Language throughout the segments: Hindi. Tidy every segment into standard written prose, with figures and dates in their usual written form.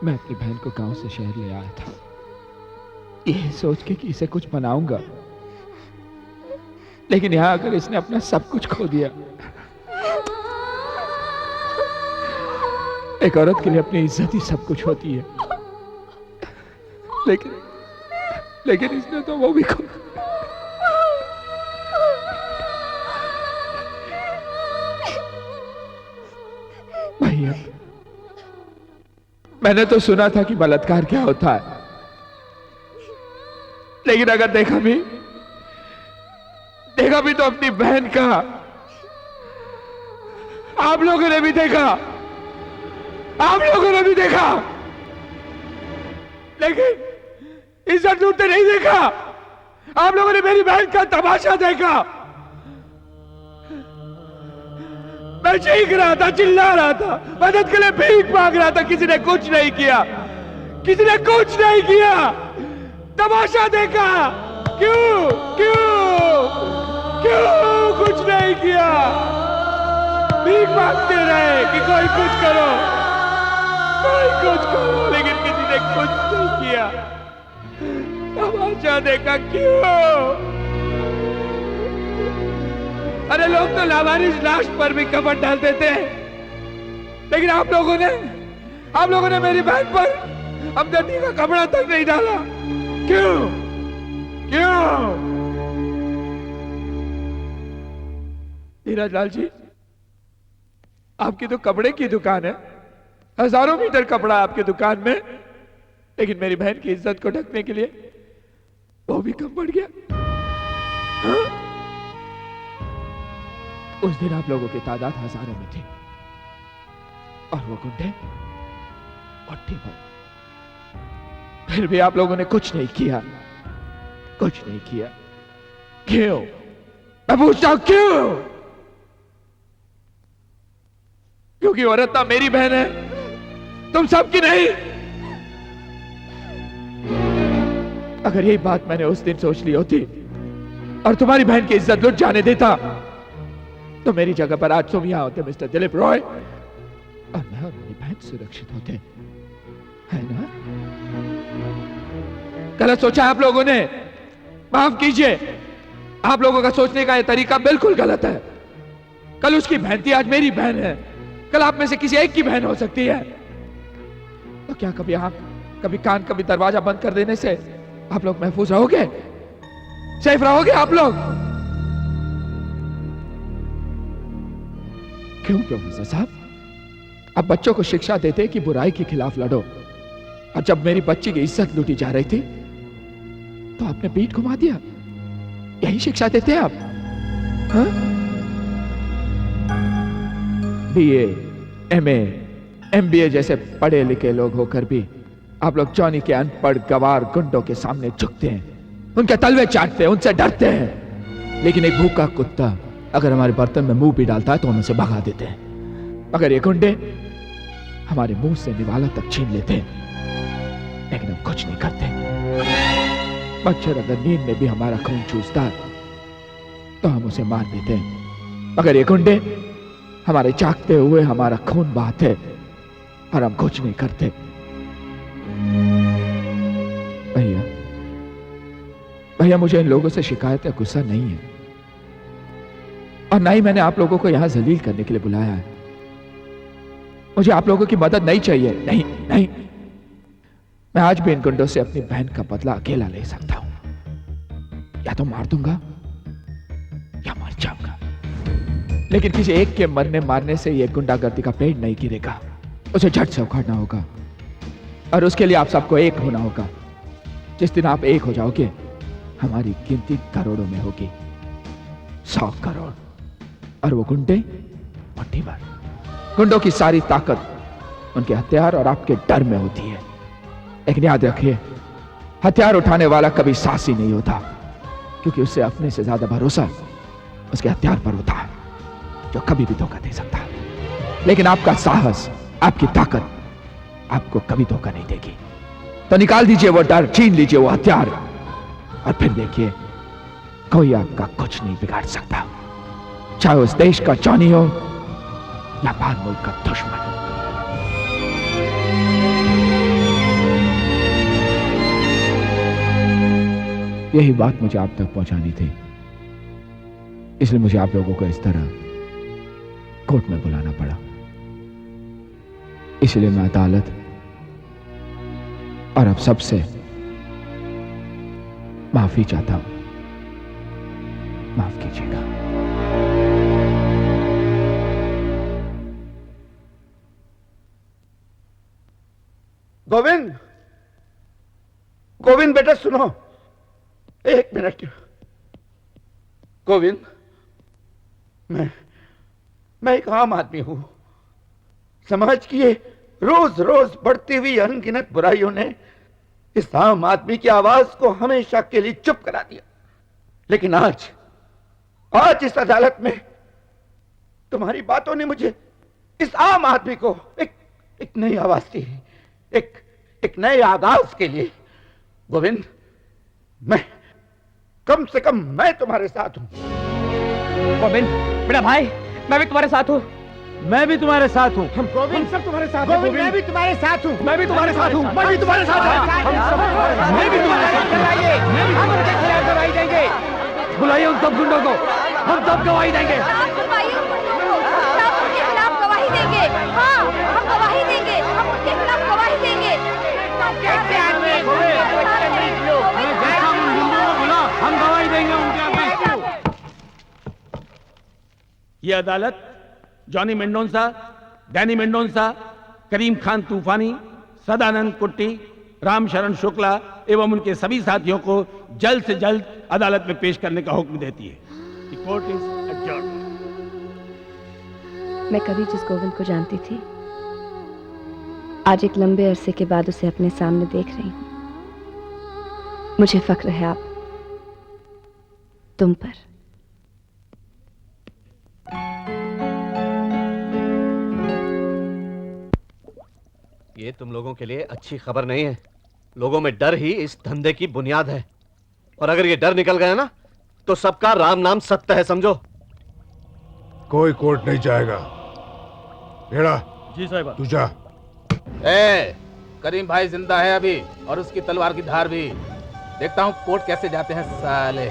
मैं अपनी बहन को गांव से शहर ले आया था, ये सोच के कि इसे कुछ बनाऊंगा, लेकिन यहां आकर इसने अपना सब कुछ खो दिया। एक औरत के लिए अपनी इज्जत ही सब कुछ होती है, लेकिन इसने तो वो भी खो। भैया, मैंने तो सुना था कि बलात्कार क्या होता है, लेकिन अगर देखा भी तो अपनी बहन का। आप लोगों ने भी देखा, लेकिन इज्जत लूटते नहीं देखा। आप लोगों ने मेरी बहन का तमाशा देखा। मैं चीख रहा था, चिल्ला रहा था, मदद के लिए भीख मांग रहा था, किसी ने कुछ नहीं किया, तमाशा देखा। क्यों कुछ नहीं किया? भीख मांगते रहे कि कोई कुछ करो, लेकिन किसी ने कुछ नहीं किया। तमाशा देखा। क्यों? अरे लोग तो लावारिस लाश पर भी कफन डालते थे, लेकिन आप लोगों ने मेरी बहन पर हमदर्दी का कपड़ा तक नहीं डाला। क्यों? धीरज लाल जी, आपकी तो कपड़े की दुकान है, हजारों मीटर कपड़ा आपकी दुकान में, लेकिन मेरी बहन की इज्जत को ढकने के लिए वो भी कम पड़ गया। हाँ? उस दिन आप लोगों की तादाद हजारों में थी और वो गुंडे मुट्ठी भर। फिर भी आप लोगों ने कुछ नहीं किया। क्यों? मैं पूछता हूं, क्यों? क्योंकि औरत ना मेरी बहन है, तुम सबकी नहीं। अगर यही बात मैंने उस दिन सोच ली होती और तुम्हारी बहन की इज्जत लुट जाने देता, तो मेरी जगह पर आज तुम यहां होते मिस्टर दिलीप रॉय, और मैं और मेरी बहन सुरक्षित होते, है ना? गलत सोचा आप लोगों ने, माफ कीजिए। आप लोगों का सोचने का यह तरीका बिल्कुल गलत है। कल उसकी बहन थी, आज मेरी बहन है, कल आप में से किसी एक की बहन हो सकती है। तो क्या कभी आंख, कभी कान, कभी दरवाजा बंद कर देने से आप लोग महफूज रहोगे, सेफ रहोगे आप लोग? क्यों प्रोफेसर साहब, आप बच्चों को शिक्षा देते कि बुराई के खिलाफ लड़ो, और जब मेरी बच्ची की इज्जत लूटी जा रही थी तो आपने पीठ घुमा दिया। यही शिक्षा देते हैं आप? हाँ? बीए, एमए, एमबीए जैसे पढ़े लिखे लोग होकर भी आप लोग जॉनी के अनपढ़ गवार गुंडों के सामने झुकते हैं, उनके तलवे चाटते हैं, उनसे डरते हैं। लेकिन एक भूखा कुत्ता अगर हमारे बर्तन में मुंह भी डालता है तो हम उसे भगा देते हैं, मगर ये गुंडे हमारे मुंह से निवाला तक छीन लेते हैं, लेकिन हम कुछ नहीं करते। मच्छर अगर नींद में भी हमारा खून चूसता है तो हम उसे मार देते हैं, मगर ये गुंडे हमारे जागते हुए हमारा खून बहाते और हम कुछ नहीं करते। भैया, मुझे इन लोगों से शिकायत या गुस्सा नहीं है, और ना ही मैंने आप लोगों को यहां जलील करने के लिए बुलाया है। मुझे आप लोगों की मदद नहीं चाहिए। नहीं, मैं आज भी इन गुंडों से अपनी बहन का बदला अकेला ले सकता हूं। या तो मार दूंगा या मर जाऊंगा, लेकिन किसी एक के मरने मारने से यह गुंडागर्दी का पेड़ नहीं गिरेगा, उसे झट से उखाड़ना होगा, और उसके लिए आप सबको एक होना होगा। जिस दिन आप एक हो जाओगे, हमारी गिनती करोड़ों में होगी, 100 करोड़, और वो गुंडे मुट्ठी भर। गुंडों की सारी ताकत उनके हथियार और आपके डर में होती है, लेकिन याद रखिए, हथियार उठाने वाला कभी साहसी नहीं होता, क्योंकि उससे अपने से ज्यादा भरोसा उसके हथियार पर होता है, जो कभी भी धोखा दे सकता है। लेकिन आपका साहस, आपकी ताकत आपको कभी धोखा नहीं देगी। तो निकाल दीजिए वो डर, छीन लीजिए वो हथियार, और फिर देखिए, कोई आपका कुछ नहीं बिगाड़ सकता, चाहे उस देश का जॉनी हो या बाहर मुल्क का दुश्मन। यही बात मुझे आप तक पहुंचानी थी, इसलिए मुझे आप लोगों को इस तरह कोर्ट में बुलाना पड़ा। इसलिए मैं अदालत और अब सबसे माफी चाहता हूं। माफ कीजिएगा। गोविंद, गोविंद बेटा सुनो, एक मिनट। गोविंद, मैं एक आम आदमी हूं। समाज की ये रोज रोज बढ़ती हुई अनगिनत बुराइयों ने इस आम आदमी की आवाज को हमेशा के लिए चुप करा दिया। लेकिन आज इस अदालत में तुम्हारी बातों ने मुझे, इस आम आदमी को एक नई आवाज दी, एक नए आगाज के लिए। गोविंद, मैं कम से कम मैं तुम्हारे साथ हूं। गोविंद मेरा भाई, मैं भी तुम्हारे साथ हूं। मैं भी तुम्हारे साथ हूं। हम सब तुम्हारे साथ हैं। मैं भी तुम्हारे साथ हूं। मैं भी तुम्हारे साथ हूं। मैं भी तुम्हारे साथ हूं। मैं भी तुम्हारे साथ हूं। हम उनके खिलाफ गवाही देंगे। बुलाइए उन सब गुंडों को, हम सब गवाही देंगे। बुलवाइए उन गुंडों को, सब उनके खिलाफ गवाही देंगे। हाँ, हम गवाही देंगे, हम उनके खिलाफ गवाही देंगे। कैसे आदमी है? हम गवाही देंगे उनके आगे। ये अदालत जॉनी मेंडोंसा, डैनी मेंडोंसा, करीम खान तूफानी, सदानंद कुट्टी, रामशरण शुक्ला एवं उनके सभी साथियों को जल्द से जल्द अदालत में पेश करने का हुक्म देती है। The court is adjourned. मैं कभी जिस गोविंद को जानती थी, आज एक लंबे अरसे के बाद उसे अपने सामने देख रही हूं। मुझे फक्र है आप तुम पर। ये तुम लोगों के लिए अच्छी खबर नहीं है। लोगों में डर ही इस धंधे की बुनियाद है, और अगर ये डर निकल गया ना तो सबका राम नाम सत्य है, समझो। कोई कोर्ट नहीं जाएगा। भेड़ा जी साहब। तू जा। करीम भाई जिंदा है अभी, और उसकी तलवार की धार भी। देखता हूँ कोर्ट कैसे जाते हैं साले।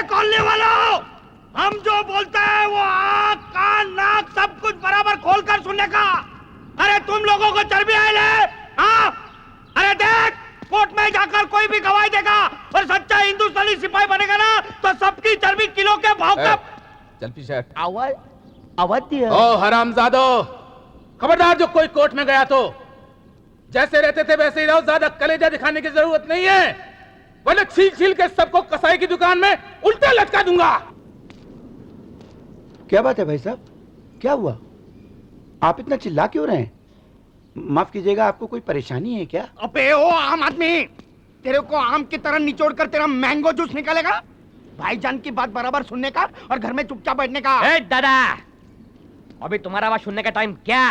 खोलने वाला, हम जो बोलते हैं वो आँख कान नाक सब कुछ बराबर खोलकर सुनने का। अरे तुम लोगों को चर्बी आए ले, हाँ? अरे देख, कोर्ट में जाकर कोई भी गवाही देगा और सच्चा हिंदुस्तानी सिपाही बनेगा ना तो सबकी चर्बी किलो के भाव का। चल पीछे। अवध ओ हरामजादो, खबरदार जो कोई कोर्ट में गया तो जैसे रहते थे वैसे ही रहो, ज्यादा कलेजा दिखाने की जरूरत नहीं है, वरना छील छील के सबको कसाई की दुकान में उल्टे लटका दूंगा। क्या बात है भाई साहब, क्या हुआ? आप इतना चिल्ला क्यों रहे हैं? माफ कीजिएगा, आपको कोई परेशानी है क्या? अबे ओ आम आदमी, तेरे को आम की तरह निचोड़ कर तेरा मैंगो जूस निकालेगा? भाईजान की बात बराबर सुनने का और घर में चुपचाप बैठने का। ए दादा, अभी तुम्हारा आवाज सुनने का टाइम क्या?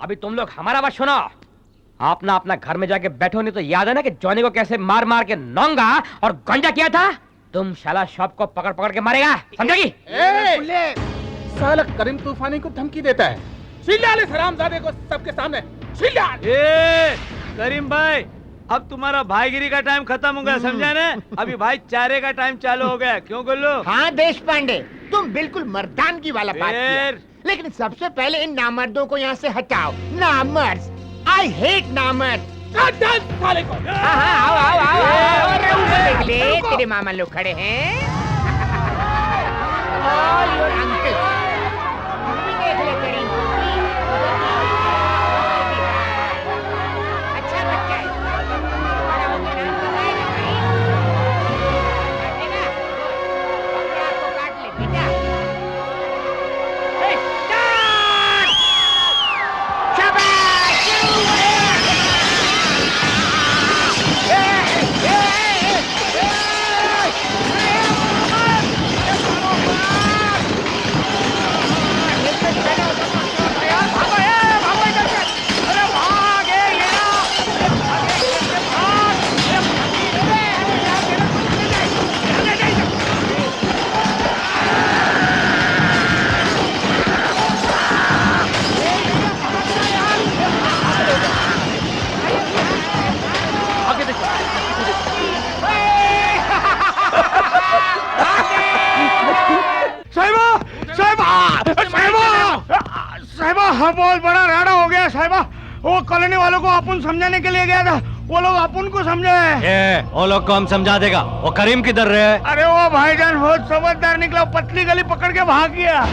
अभी तुम लोग हमारा आवाज सुनो। आप ना अपना घर में जाके बैठो, नहीं तो याद है ना कि जॉनी को कैसे मार मार के नौंगा और गंजा किया था। तुम शाला शॉप को पकड़ पकड़ के मारेगा, समझोगी? साला करीम तूफानी को धमकी देता है। चिल्ला ले हरामजादे को सबके सामने, चिल्ला। करीम भाई, अब तुम्हारा भाईगिरी का टाइम खत्म हो गया, समझा ना? अभी भाईचारे का टाइम चालू हो गया। क्यों गुल्लू? हाँ देश पांडे, तुम बिल्कुल मर्दानगी वाला बात किया। लेकिन सबसे पहले इन नामर्दों को यहाँ से हटाओ। नामर्द, आई हेट नामर्द। साले को। आओ आओ आओ आओ, देख ले तेरे मामा लोग खड़े हैं। All your uncles. देख ले करीम, अच्छा बच्चा है। बड़ा होकर नाम बताएगा भाई। काटेगा? अपने आप को काट ले बेटा। शाबाश! हाँ बहुत बड़ा राड़ा हो गया साहिबा। वो कॉलोनी वालों को अपन समझाने के लिए गया था, वो लोग अपन को समझे। वो लोग को हम समझा देगा। वो करीम किधर रहे? अरे वो भाईजान बहुत समझदार निकला, पतली गली पकड़ के भाग गया।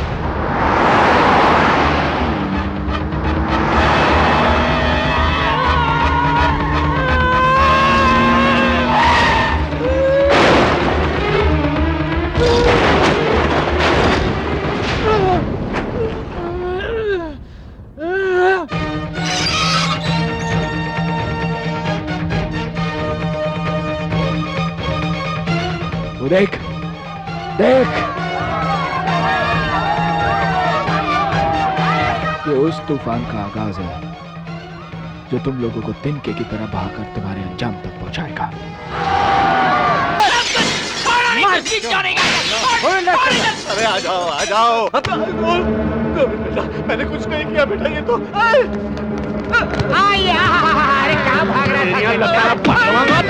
देख देख, ये उस तूफान का आगाज है जो तुम लोगों को तिनके की तरह बहाकर तुम्हारे अंजाम तक पहुंचाएगा। अरे आ जाओ आ जाओ। मैंने कुछ नहीं किया बेटा, ये तो अरे कहाँ भाग रहा था?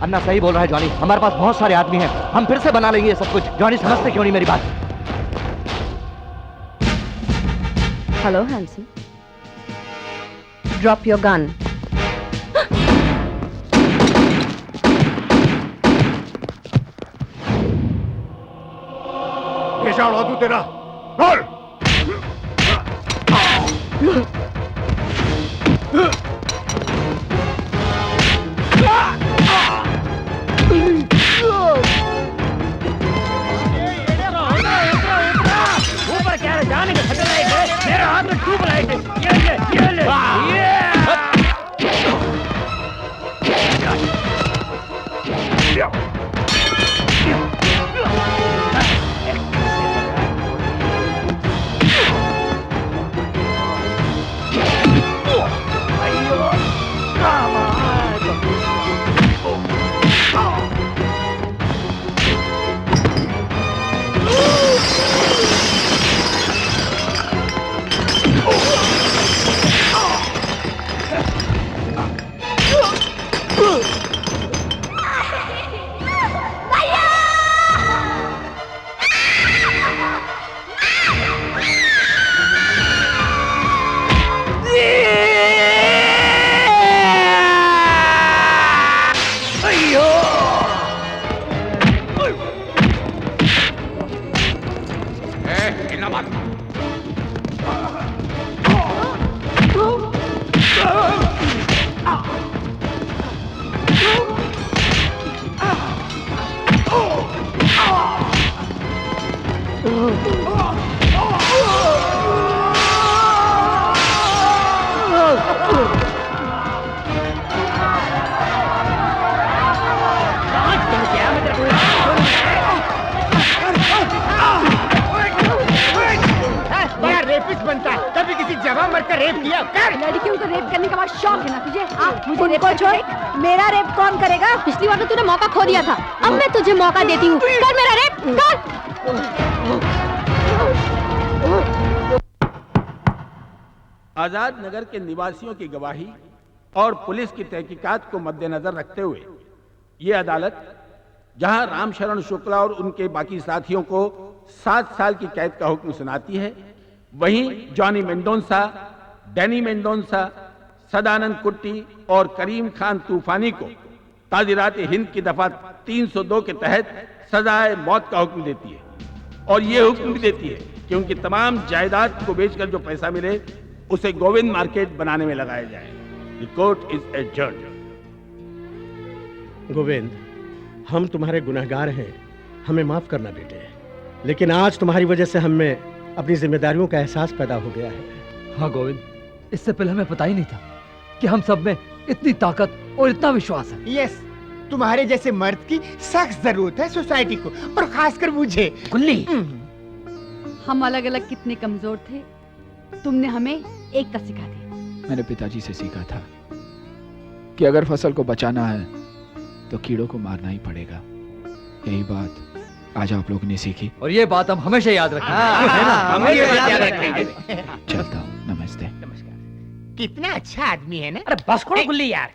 अन्ना सही बोल रहा है जॉनी, हमारे पास बहुत सारे आदमी हैं, हम फिर से बना लेंगे ये सब कुछ। जॉनी समझते क्यों नहीं मेरी बात? Hello Hanson, drop your gun. कैसा उड़ा तू तेरा? बोल। ऊपर क्या है, जाने का खतरा है, मेरे हाथ में ट्यूब लाइट है, ये ले। लड़कियों को रेप करने का बहुत शौक है ना तुझे? उनको छोड़, मेरा रेप कौन करेगा? पिछली बार तो तूने मौका खो दिया था, अब मैं तुझे मौका देती हूँ, कर मेरा रेप कर। आजाद नगर के निवासियों की गवाही और पुलिस की तहकीकात को मद्देनजर रखते हुए ये अदालत, जहां रामशरण शुक्ला और उनके बाकी साथियों को 7 साल की कैद का हुक्म सुनाती है, वहीं जॉनी मेंडोंसा, डैनी मेंडोंसा, सदानंद कुट्टी और करीम खान तूफानी को ताज़ीरात हिंद की दफा 302 के तहत सजाए मौत का हुक्म देती है। और ये हुक्म भी देती है कि उनकी तमाम जायदाद को बेचकर जो पैसा मिले उसे गोविंद मार्केट बनाने में लगाया जाए। The court is adjourned. Govind, हम तुम्हारे गुनहगार हैं, हमें माफ करना बेटे, लेकिन आज तुम्हारी वजह से हमें अपनी जिम्मेदारियों का एहसास पैदा हो गया है। हाँ गोविंद, इससे पहले हमें पता ही नहीं था कि हम सब में इतनी ताकत और इतना विश्वास है। यस, तुम्हारे जैसे मर्द की सख्त जरूरत है सोसाइटी को, और खासकर मुझे। गुल्ली, हम अलग अलग कितने कमजोर थे, तुमने हमें एकता सिखा दी। मैंने पिताजी से सीखा था कि अगर फसल को बचाना है तो कीड़ों को मारना ही पड़ेगा। यही बात आज आप लोगों ने सीखी, और ये बात हम हमेशा याद रखेंगे। चलता हूँ, नमस्ते। कितना अच्छा आदमी है ना। अरे बस करो गुल्ली यार।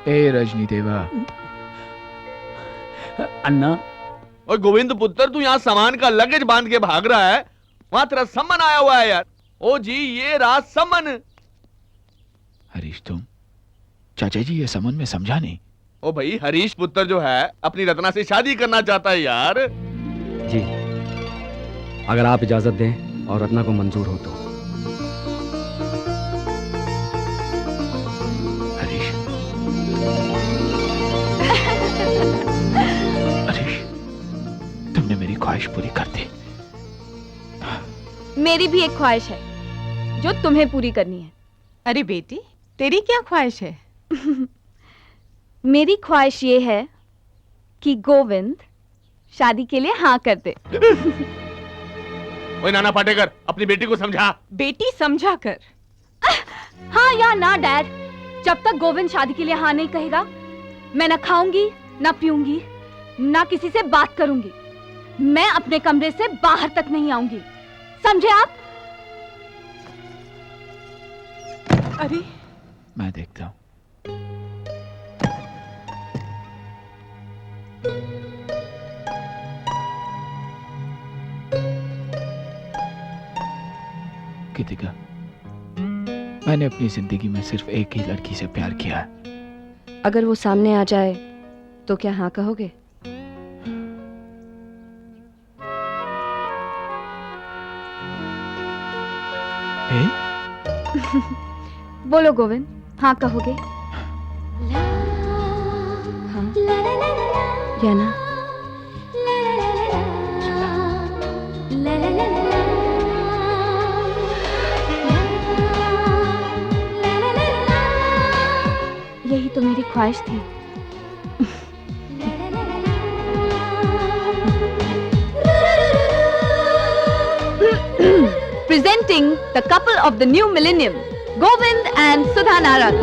ए रजनी देवा, अन्ना। और गोविंद पुत्र, तू यहाँ सामान का लगेज बांध के भाग रहा है, वहां तेरा सम्मन आया हुआ है यार। ओ जी, ये रहा सम्मन। हरीश, तुम चाचा जी ये समन में समझा नहीं। ओ भाई, हरीश पुत्र जो है अपनी रत्ना से शादी करना चाहता है यार। जी, अगर आप इजाजत दें और रत्ना को मंजूर हो तो। हरीश, हरीश, तुमने मेरी ख्वाहिश पूरी कर दी। मेरी भी एक ख्वाहिश है जो तुम्हें पूरी करनी है। अरे बेटी, तेरी क्या ख्वाहिश है? मेरी ख्वाहिश ये है कि गोविंद शादी के लिए हाँ कर दे। ओए नाना पाटेकर, अपनी बेटी को समझा। बेटी समझा कर। हाँ या ना डैड, जब तक गोविंद शादी के लिए हाँ नहीं कहेगा, मैं ना खाऊंगी, ना पीऊंगी, ना किसी से बात करूंगी। मैं अपने कमरे से बाहर तक नहीं आऊंगी, समझे आप? अरे मैं देखता हूं। कृतिका, मैंने अपनी जिंदगी में सिर्फ एक ही लड़की से प्यार किया है। अगर वो सामने आ जाए तो क्या हाँ कहोगे? बोलो गोविंद, हाँ कहोगे? हाँ या ना? यही तो मेरी ख्वाहिश थी। Presenting the couple of the new millennium, Govind and Sudha Narang.